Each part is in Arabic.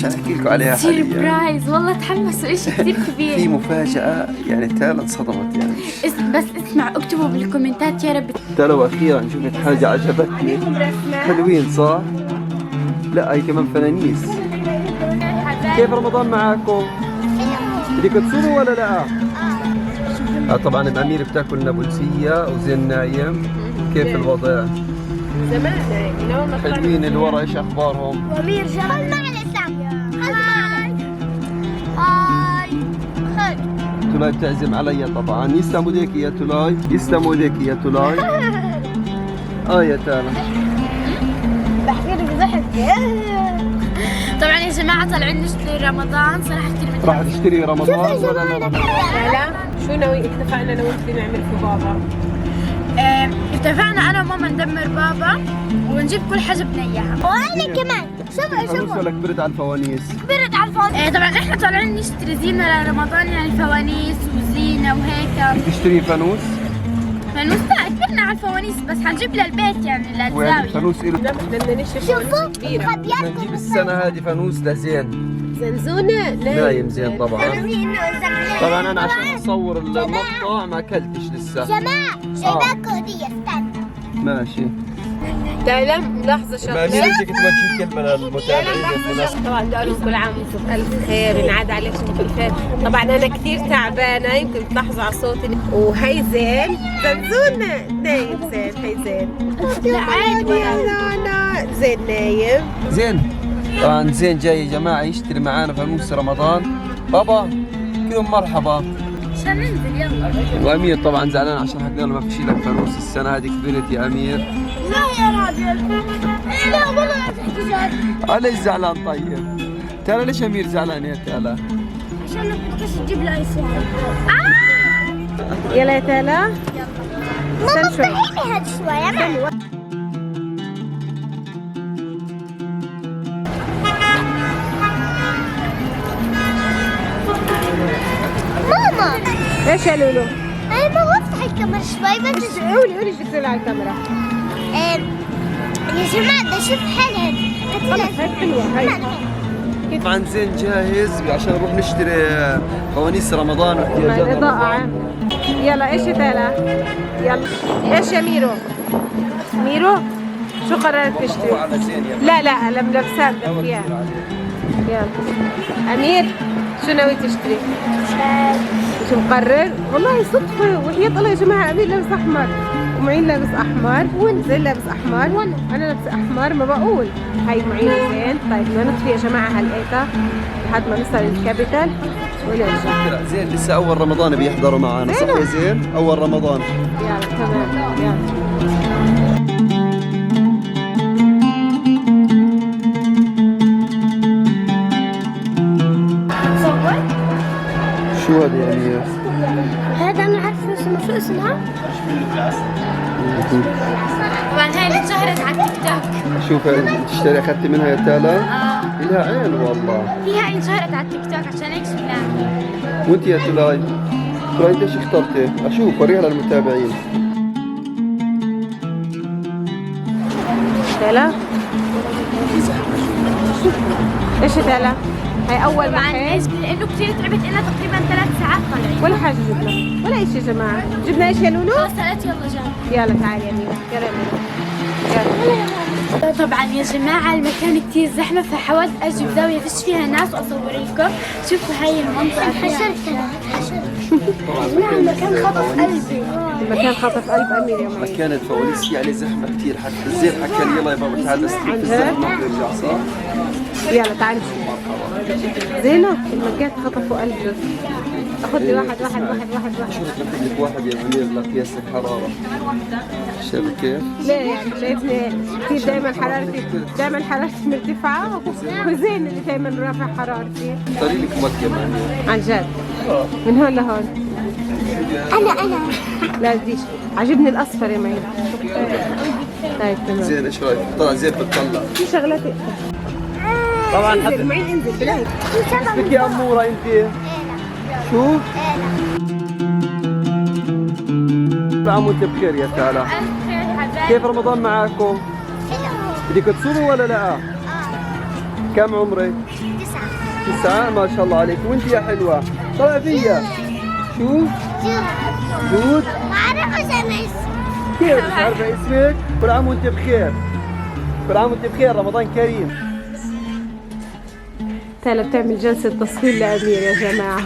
عشان احكي لكم عليها حاليا. سيربرايز والله، تحمسوا اشي كثير كبير. في مفاجأة يعني تالا انصدمت يعني. بس اسمع، اكتبوا بالكومنتات يا رب. تالا واخيرا شفت حاجة عجبتني. حلوين صح؟ لا هي كمان فنانيس. كيف رمضان معاكم؟ بدك تصوموا ولا لا؟ طبعا الأمير بتاكل نابلسية وزين نايم. كيف الوضع؟ زمان نايم. حلوين اللي ورا، ايش اخبارهم؟ وامير جمال معنا الاسلام. هاي تولاي بتعزم علي طبعا. يسلموا ايديك يا تولاي، يسلموا ايديك يا تولاي. يا تالا بحكي لك ضحك. طبعا يا جماعه طالعين نشتري رمضان، صراحه كثير راح تشتري رمضان ولا لا؟ لا شو ناوي؟ اتفقنا انا وانت نعمل في بابا. اتفقنا انا وماما ندمر بابا ونجيب كل حاجه بدنا اياها. وانا كمان. شوفوا ولا كبرت على الفوانيس؟ كبرت على الفاضي. طبعا احنا طالعين نشتري زينه لرمضان، يعني فوانيس وزينه وهيك. تشتري فانوس؟ فانوس لا، كبرنا على الفوانيس بس حنجيب للبيت يعني وين للزاويه. الفانوس إله؟ لا احنا بدنا نشتري شوفوا كبيرة. بدنا نجيب السنة هذه فانوس لزين. زنزونة نايم زين طبعا. انه طبعا انا عشان اصور المقطع ما اكلتش لسه. جماعة جايباكوا هدية، استنى. ماشي. تعلم لحظة شغلة. بدك توجه كلمة للمتابعين. طبعا بدي اقول لكم كل عام وانتم بألف خير، ينعاد عليكم بالخير. طبعا انا كثير تعبانة، يمكن تلاحظوا على صوتي. وهي زين زنزونة نايم. زين هي زين. لا عادي لا زين نايم. زين. طبعا زين جاي يا جماعة يشتري معانا فانوس رمضان. بابا كلهم مرحبا. عشان ننزل يلا. وامير طبعا زعلان عشان حكينا له ما فيش لك فانوس السنة هذه. كبرت يا امير. لا يا راجل. لا والله لا تحكي جد. ليش زعلان طيب؟ تالا ليش امير زعلان يا تالا؟ عشان ما بدكش تجيب له اي شيء. يلا يا تالا. ماما استنى شوي. افتحي هاد شوي. ماما ليش يا لولو؟ انا ما افتح الكاميرا شوي بس. قولي شو تقولي على الكاميرا. يا جماعة بدي اشوف حالها. خلص هاي حلوة هاي. طبعا زين جاهز عشان نروح نشتري فوانيس رمضان واحتياجات الإضاءة رمضان. عامة. يلا ايش يا تالا؟ يلا ايش يا ميرو؟ ميرو شو قررت تشتري؟ على زين يا لا لا لملبسات دفيان. يلا أمير شو ناوي تشتري؟ شو مقرر؟ والله صدفة وحياة الله يا جماعة. أمير لابس أحمر ومعين لابس أحمر وزين لابس أحمر أنا لابس أحمر. ما بقول هاي معين زين. طيب بدنا نطفي يا جماعة هالإيتا لحد ما نوصل الكابيتال ونرجع. زين لسه اول رمضان بيحضروا معنا صح يا زين؟ اول رمضان. يلا تمام يلا. شو هذا يعني؟ هذا انا عارفه اسمه. شو اسمها؟ طبعا هاي اللي انشهرت على التيك توك. شوف تشتري اخذتي منها يا تالا؟ لها عين والله. هي انشهرت على التيك توك عشان هيك شفناها. وانت يا تولاي؟ تولاي انت ايش اخترتي؟ اشوف وريها للمتابعين. تالا ايش يا تالا؟ هاي أول طبعا محل. ليش؟ لانه كثير تعبت لنا تقريبا 3 ساعات طالعين. ولا حاجة جبنا ولا شيء يا جماعة. جبنا ايش يا لولو؟ خلص قالت يلا جاي. يلا تعالي يا ميرا. يلا يا ميرا. يلا. طبعا يا جماعة المكان كتير زحمة، فحاولت اجيب زاوية فيش فيها ناس واصور لكم. شوفوا هاي المنطقة فيها. حشرت. المكان خطف قلبي. المكان خطف قلب أمير يا معين. مكان الفوانيس يعني زحمة كثير. حتى الزين حكى لي يلا يا بابا تعال نستلم في الزحمة ونرجع صح؟ يلا تعالي شوف. زينة المكان خطفوا قلب. اخذ لي واحد. شوف لك واحد يا امير لقياس الحرارة. شايف كيف؟ ليه يعني شايفني كثير دائما حرارتي مرتفعة وزين اللي دائما رافع حرارتي. طريق لك مكة عن جد. من هون لهون. انا لا بديش. عجبني الأصفر يا معين. طيب تمام. زين ايش رايك؟ طلع زين بتطلع. في شغلات طبعا انزل معين انزل بلاي. بدك يا اموره انت. شو؟ كل عام وانت بخير يا تالا. كيف رمضان معاكم؟ بدك تصوموا ولا لا؟ كم عمرك؟ 9 9 ما شاء الله عليك. وانت يا حلوة طلع فيا شو؟ جود. كيف مش عارفة اسمك؟ كل عام وانت بخير. كل عام وانت بخير، رمضان كريم. تالا بتعمل جلسة تصوير لأمير يا جماعة.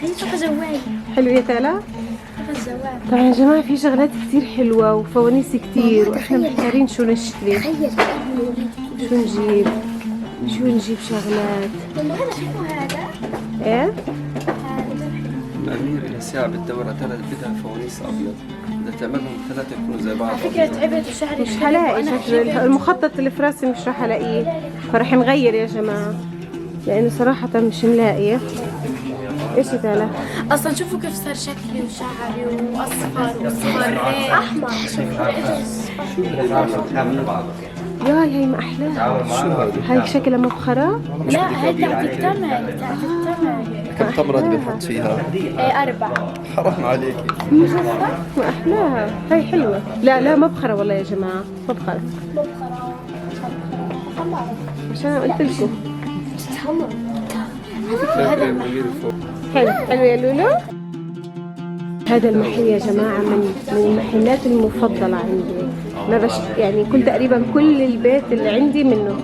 هي فقط جوالي. حلو يا تالا؟ فقط جوال. طبعا يا جماعة في شغلات كتير حلوة وفوانيس كتير واحنا محتارين شو نشتري. شو نجيب شغلات. والله هذا حلو هذا. ايه؟ الأمير إلى ساعة بالدورة 3 بدها فوانيس أبيض، إذا تعملهم 3 يكونوا زي بعض. على فكرة تعبت وشعري مش هلاقي شكل المخطط اللي في راسي مش راح الاقيه، فرح نغير يا جماعة لأنه صراحة مش ملاقية. ايش يا تالا؟ اصلا شوفوا كيف صار شكلي وشعري واصفر واصفر احمر. ياي هي ما احلاها. هاي شكلها مبخرة؟ لا هي تاعت التمر. تاعت التمر. كم تمرة بنحط فيها؟ 4. حرام عليكي. ما احلاها. هاي حلوة. لا مبخرة والله يا جماعة، مبخرة. عشان قلت لكم. حلو يا لولو. هذا المحل يا جماعة من المحلات المفضلة عندي. ما يعني تقريبا كل البيت اللي عندي منه،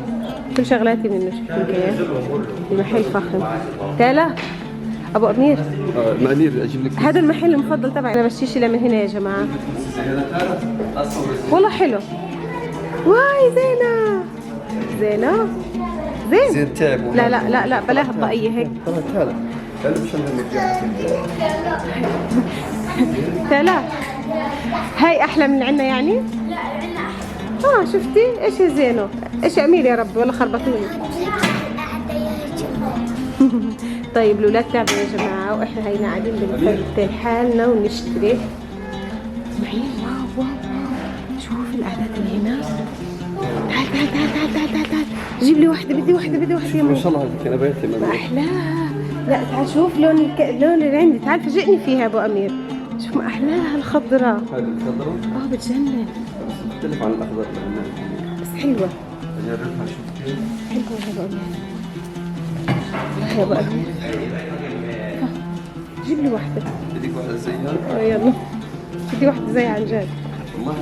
كل شغلاتي منه. شوفوا كيف المحل فخم. تالا ابو امير أمير اجيب لك هذا المحل المفضل تبعي. انا بشتري له من هنا يا جماعة. والله حلو. واي زينة زين تعب. لا بلاها الطاقية هيك. تعال مشان تالا هاي احلى من عنا يعني؟ لا شفتي ايش يا زينو؟ ايش يا امير يا ربي والله خربطوني. طيب الاولاد تعبوا يا جماعه واحنا هينا قاعدين بنفضل حالنا ونشتري. اسمعي واو شوف الاعداد اللي هنا. تعال جيب لي واحده. بدي واحده يا ما شاء الله هذيك انا بيتي ما احلاها. لا تعال شوف لون اللي عندي. تعال فاجئني فيها يا ابو امير. شوف ما احلاها الخضراء. هذه الخضراء بتجنن. تختلف عن الاخضر بس حلوه. اجربها شوف كيف حلوه يا ابو امير. جيب لي واحده. بدك واحده زيها؟ يلا بدي واحده زيها عن جد. والله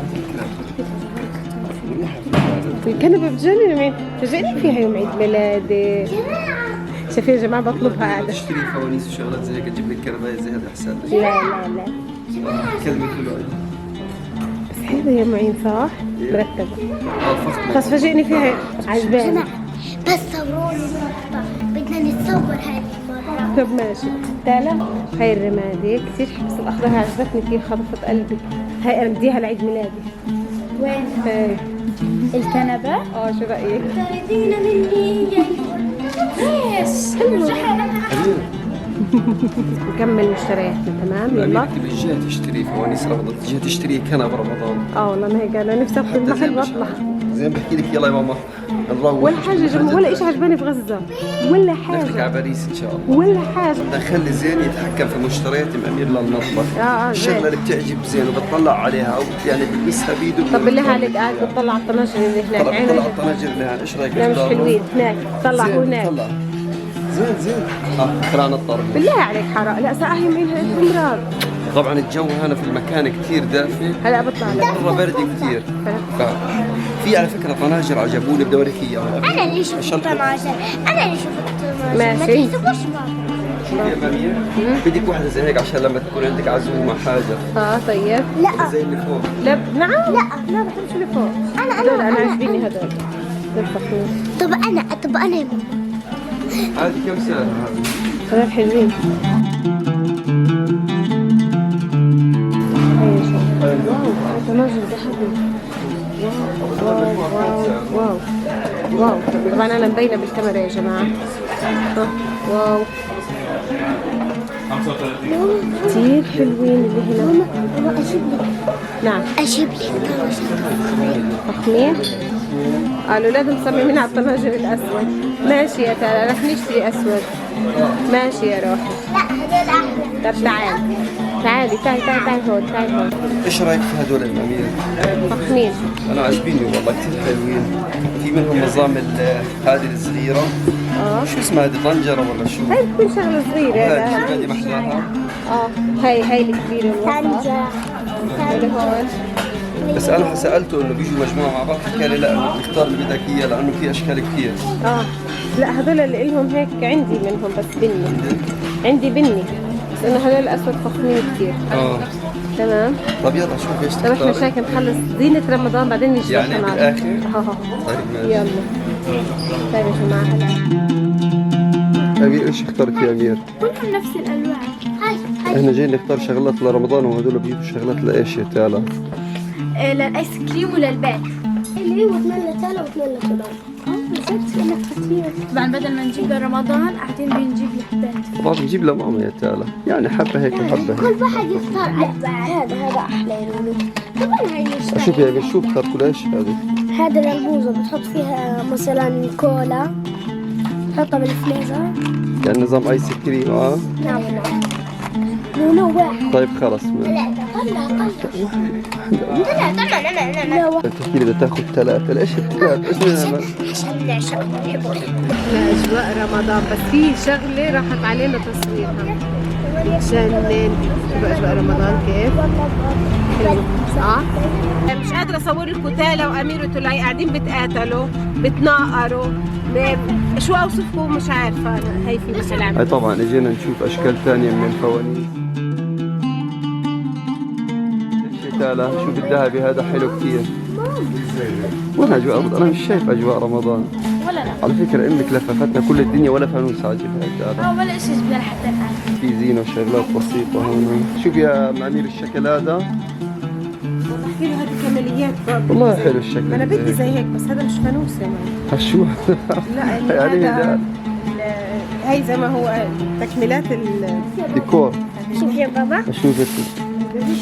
الكنبه بتجنن يوم فاجئني فيها يوم عيد ميلادي. شايفين يا جماعه بطلبها قاعده. تشتري فوانيس وشغلات زي هيك اجيب لك كربايه زي هذا احسن لك. لا كلمه حلوه. بس حلوه يا معين صح؟ مرتبه. فخمه. بس فاجئني فيها عجباني. بس صوروني نقطة، بدنا نتصور هذه المرة. طب ماشي. تالا هاي الرمادي كثير بس الاخضر عجبتني كثير خطفت قلبي. هاي انا بديها لعيد ميلادي. وين؟ هاي الكنبة؟ شو رايك؟ تريدين مني ليش؟ حلوة. نكمل مشترياتنا تمام يلا. تجي تشتري فوانيس رمضان، تجي تشتري كنب رمضان. والله ما هيك انا نفسي ادخل المحل واطلع. زين بحكي لك يلا يا ماما نروح. ولا حاجه ولا شيء عجباني في غزه ولا نترك على حاجه باريس ان شاء الله. ولا حاجه. بدنا نخلي زين يتحكم في مشتريات امير للمطبخ. الشغله زين. اللي بتعجب زين وبتطلع عليها يعني بلمسها بايده. طب بالله عليك قاعد بتطلع على الطناجر اللي هناك. طلع على الطناجر اللي هون. ايش رايك؟ لا مش حلوين هناك. طلع هناك. زين خلينا الطرب. بالله عليك حرام. لا ساعه هي معين امراض. طبعا الجو هنا في المكان كثير دافي. هلا بطلع لك. مرة برد كثير. في على فكرة طناجر عجبوني بدي اوريك اياهم. أنا اللي شفت الطناجر. ماشي. ما تحسبوش يا مامية بدك واحدة زي هيك عشان لما تكون عندك عزومة حاجة. طيب. لا زي اللي فوق. لا نعم. لا بحبش اللي فوق. انا عاجبيني هذول. طب أنا يا ماما. هذه كم سعرها هذه؟ هذول حلوين. طناجر ذهبي. واو طبعا انا مبينه بالكاميرا يا جماعه. واو كثير حلوين اللي هنا. ماما أجيب لك. نعم أجيب لك فخمين. الأولاد مصممين على الطناجر الأسود. ماشي يا ترى رح نشتري أسود. ماشي يا روحي. لا هذول أحلى. طب تعال تعالي هون تعالي هون. ايش رايك في هذول الامير؟ فخمين. انا عاجبيني والله كثير حلوين. في منهم نظام هذه الصغيره. شو اسمها هذه طنجره ولا شو؟ هاي بتكون شغله صغيره. هذه محلاها. هاي الكبيره الوسط. هون. بس انا سالته انه بيجوا مجموعه مع بعض، حكى لي لا انه تختار اللي بدك اياه لانه في اشكال كثير. لا هذول اللي لهم هيك عندي منهم بس بني. عندي بني بس انه هذول الاسود فخمين كثير. تمام. طيب يلا شوف ايش طيب احنا شايف نخلص زينة رمضان بعدين نجي يعني بالاخر. طيب ماشي. يلا. طيب يا جماعه هلا. امير ايش اخترت يا امير؟ كلهم نفس الالوان. احنا جايين نختار شغلات لرمضان وهذول بيجيبوا شغلات لايش يا تالا؟ للايس كريم وللبيت. اللي هو 8 تالا و8 دولار. نسيت انك كثير. طبعا بدل ما نجيب لرمضان قاعدين بنجيب لحبات. طبعا بنجيب لماما يا تالا، يعني حبه هيك وحبه هيك. كل واحد يختار هذا احلى يقولوا. طبعا هاي مش شوف يا امير شو اخترتوا ليش هذه؟ هذا الألبوزة بتحط فيها مثلا كولا، تحطها بالفليزر. يعني نظام ايس كريم. نعم لونه واحد. طيب خلص طلع تحكي لي بدها تاخذ 3، ليش الثلاث؟ ايش بنعمل؟ عشان نعشق نحبه. أجواء رمضان بس في شغلة راحت علينا تصويرها. بتجنن. شوفوا أجواء رمضان كيف؟ صح؟ مش قادرة أصور لكم تالا وأمير وتولاي قاعدين بتقاتلوا بتناقروا. شو أوصفكم مش عارفة أنا. هي في محل عم. هاي طبعا اجينا نشوف اشكال ثانيه من الفوانيس. ايش يا تالا؟ شوف الذهبي هذا حلو كثير. وين اجواء رمضان؟ انا مش شايف اجواء رمضان. ولا لا. على فكره امك لففتنا كل الدنيا ولا فانوس عاجبها يا تالا. ولا شيء جبنا حتى الان. في زينه وشغلات بسيطه هون. شوف يا امير الشكل هذا. بحكي له هذه كماليات برضه. والله حلو الشكل. أنا بدي زي هيك بس هذا مش فانوس يا مان. شو؟ لا يعني هذا هي زي ما هو تكميلات ديكور. شوف يا بابا.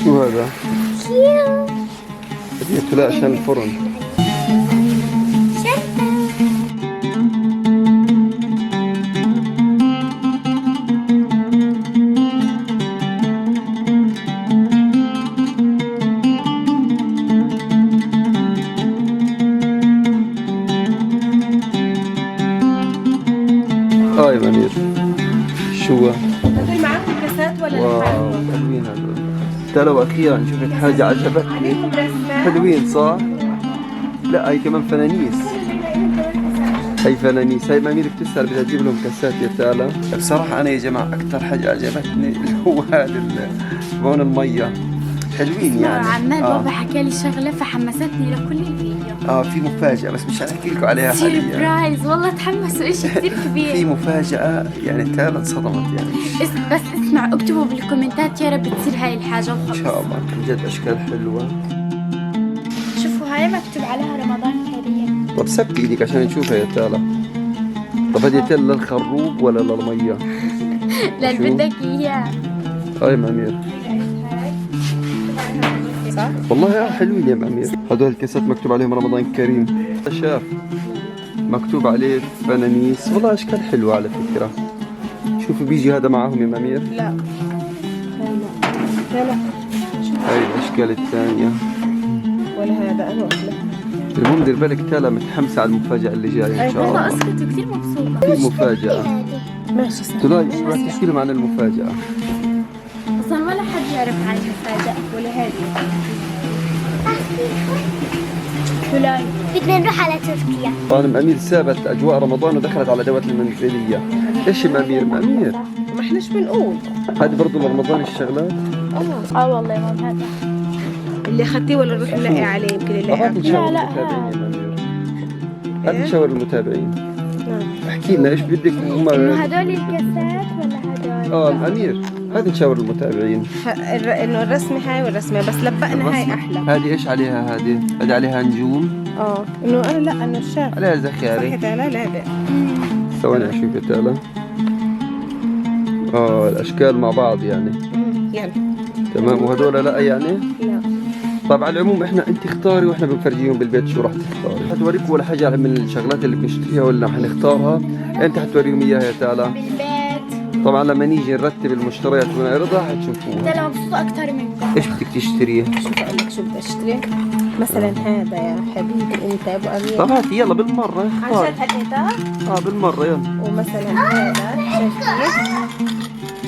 شو هذا؟ بدي لا عشان الفرن. يا منير شو هذول معاكم كاسات ولا واو حلوين هذول. ترى واخيرا شفت حاجه عجبتني. حلوين صح؟ لا هي كمان فنانيس. هي فنانيس. هي مامير بتسأل بدها تجيب لهم كاسات يا تالا. بصراحه انا يا جماعه اكثر حاجه عجبتني اللي هو هذا بون الميه. حلوين يعني. عماد بابا حكى لي شغله فحمستني لكل الفيديو. في مفاجأة بس مش هحكي لكم عليها حاليا. سيربرايز والله تحمسوا اشي كثير كبير. في مفاجأة يعني تالا انصدمت يعني. بس اسمعوا اكتبوا بالكومنتات يا رب تصير هاي الحاجة وخلص. ان شاء الله من جد اشكال حلوة. شوفوا هاي مكتوب عليها رمضان كريم. طب سبتي ايدك عشان نشوفها يا تالا. طب هذه تالا للخروب ولا للمية؟ اللي بدك اياه. هاي مامير. صح؟ والله حلوين يا مامير. هذول الكاسات مكتوب عليهم رمضان كريم. شاف مكتوب عليه فنانيس. والله اشكال حلوة على فكرة. شوفوا بيجي هذا معاهم يا مامير. لا هاي الاشكال الثانية. ولا هذا أنا أحلى. المهم دير بالك تالا متحمسة على المفاجأة اللي جاية ان شاء والله الله. اسكتوا كثير مبسوطة. في مفاجأة. ماشي تلاقي شو راح تحكي لهم عن المفاجأة؟ اصلا ولا حد يعرف عن المفاجأة. ولا هذه. تلاقي بدنا نروح على تركيا. طبعا مامير سابت اجواء رمضان ودخلت على ادوات المنزليه. ايش يا مامير؟ ما احناش بنقول. هذه برضه لرمضان الشغلات. والله يا ماما هذا اللي اخذتيه ولا نروح نلاقي عليه يمكن اللي طبعا نشاور لا. المتابعين يا مامير. هذا نشاور المتابعين. نعم. احكي لنا ايش بدك انه هدول الكاسات ولا هدول؟ امير هذا نشاور المتابعين. انه الرسمه هاي والرسمه بس لبقنا هاي احلى. هذه ايش عليها؟ هذه عليها نجوم. انه انا لا انه الشاف عليها زخارف. صحيح لا لابق. ثواني اشوف يا تالا. الاشكال مع بعض يعني. يلا تمام. وهذول لا يعني؟ لا. طبعا على العموم احنا انت اختاري واحنا بنفرجيهم بالبيت شو راح تختاري. حتوريكم ولا حاجه من الشغلات اللي بنشتريها ولا حنختارها. انت حتوريهم اياها يا تالا. بالبيت طبعا لما نيجي نرتب المشتريات ونعرضها حتشوفوها. انت لو مبسوط اكثر منكم. ايش بدك تشتري؟ شوف اقول لك شو بدي اشتري. مثلا هذا يا حبيبي انت يا ابو امير. طب هاتي يلا بالمرة. عن جد هالقيتها؟ بالمرة يلا. ومثلا هذا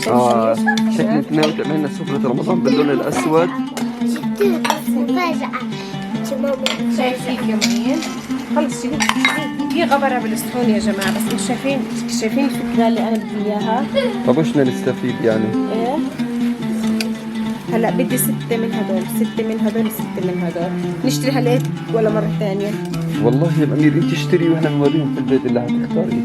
شايفين؟ شكل اثنين تعملنا سفرة رمضان باللون الأسود. مفاجأة. شايفين كمان؟ خلص شيلي. في غبرة بالصحون يا جماعة، بس مش شايفين الفكرة اللي أنا بدي إياها؟ طب وش بدنا نستفيد يعني؟ إيه؟ هلا بدي 6 من هدول، 6 من هدول، 6 من هدول. نشتري هالقيت ولا مرة ثانية؟ والله يا أمير أنت اشتري وإحنا نوريهم في البيت اللي هتختاريه.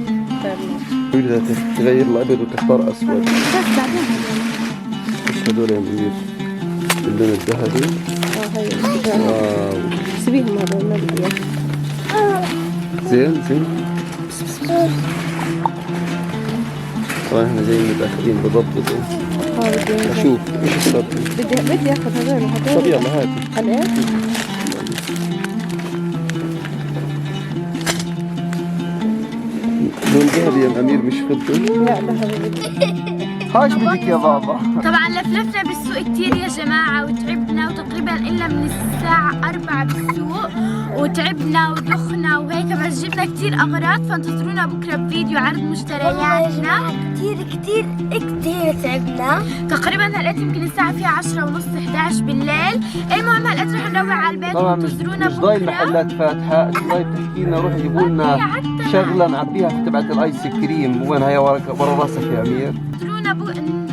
بدها تغير الأبيض وتختار أسود. بس بعدين ايش هدول يا أمير؟ اللون الذهبي. هي واو. سيبيهم هدول ما بدي إياهم. زين. طبعا احنا جايين متأخرين بضبطوا. أشوف ايش اخترتي؟ بدي آخذ هدول. طب يلا هاتي. هالقيت؟ لون ذهبي يا أمير مش فضي. لا ذهبي. هاش بدك يا بابا. طبعا لفلفنا بالسوق كتير يا جماعة وتعبنا، وتقريبا إلا من الساعة 4 بالسوق وتعبنا ودخنا وهيك، بس جبنا كتير أغراض، فانتظرونا بكرة بفيديو عرض مشترياتنا. كتير تعبنا. تقريبا هلقيت يمكن الساعة فيها 10:30 11 بالليل. المهم هلقيت رح نروح على البيت طبعا وانتظرونا مش ضايل بكرة. محلات فاتحة، مش ضايل تحكي لنا روح جيبوا لنا شغلة نعبيها في تبعت الآيس كريم. وين هي ورا راسك يا أمير؟ انتظرونا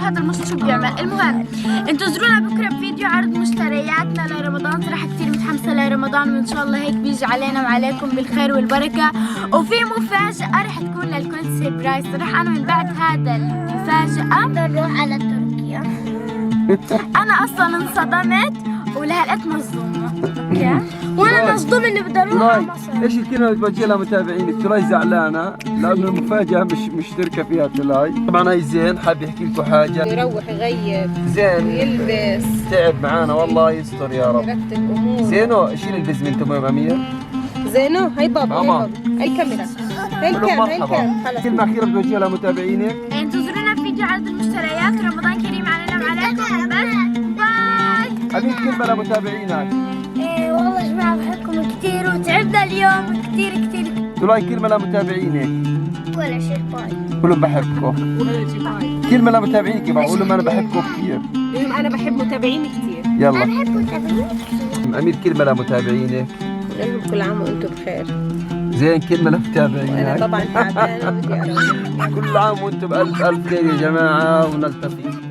هذا المشط شو بيعمل. المهم انتظرونا بكره بفيديو عرض مشترياتنا لرمضان. صراحه كثير متحمسه لرمضان، وان شاء الله هيك بيجي علينا وعليكم بالخير والبركه. وفي مفاجاه رح تكون للكل سيربرايز. صراحه انا من بعد هذا المفاجاه نروح على تركيا. انا اصلا انصدمت ولهالقد مصدومه. وانا مصدومه اللي بدي اروح على مصر. ايش الكلمة اللي بتوجهها لمتابعينك؟ تلاي زعلانة لأنه المفاجأة مش مشتركة فيها تلاي. طبعا هاي زين حاب يحكي لكم حاجة. يروح يغيب زين يلبس تعب معانا والله يستر يا رب. يرتب أمور. زينو شيل البزمة انت يا أمير. زينو هاي بابا ماما. هاي الكاميرا. هاي الكام خلص. كلمة أخيرة بتوجهها لمتابعينك. انتظرونا بفيديو عرض المشتريات. رمضان كريم علينا وعليكم. بس باي. حبيب كلمة لمتابعينك. والله يا جماعة بحبكم كتير وتعبنا اليوم كتير. تلاي كلمة لمتابعينك. ولا شيء باي. قول لهم بحبكم. كلمة لمتابعينك يبقى قول لهم أنا بحبكم كثير. أنا بحب متابعيني كتير. يلا بحبكم تابعين كتير. أمير كلمة لمتابعينك. لهم كل عام وأنتم بخير. زين كلمة وأنا لمتابعينك. طبعا تعبانة وبدي أروح. كل عام وأنتم بألف خير يا جماعة ونلتقي.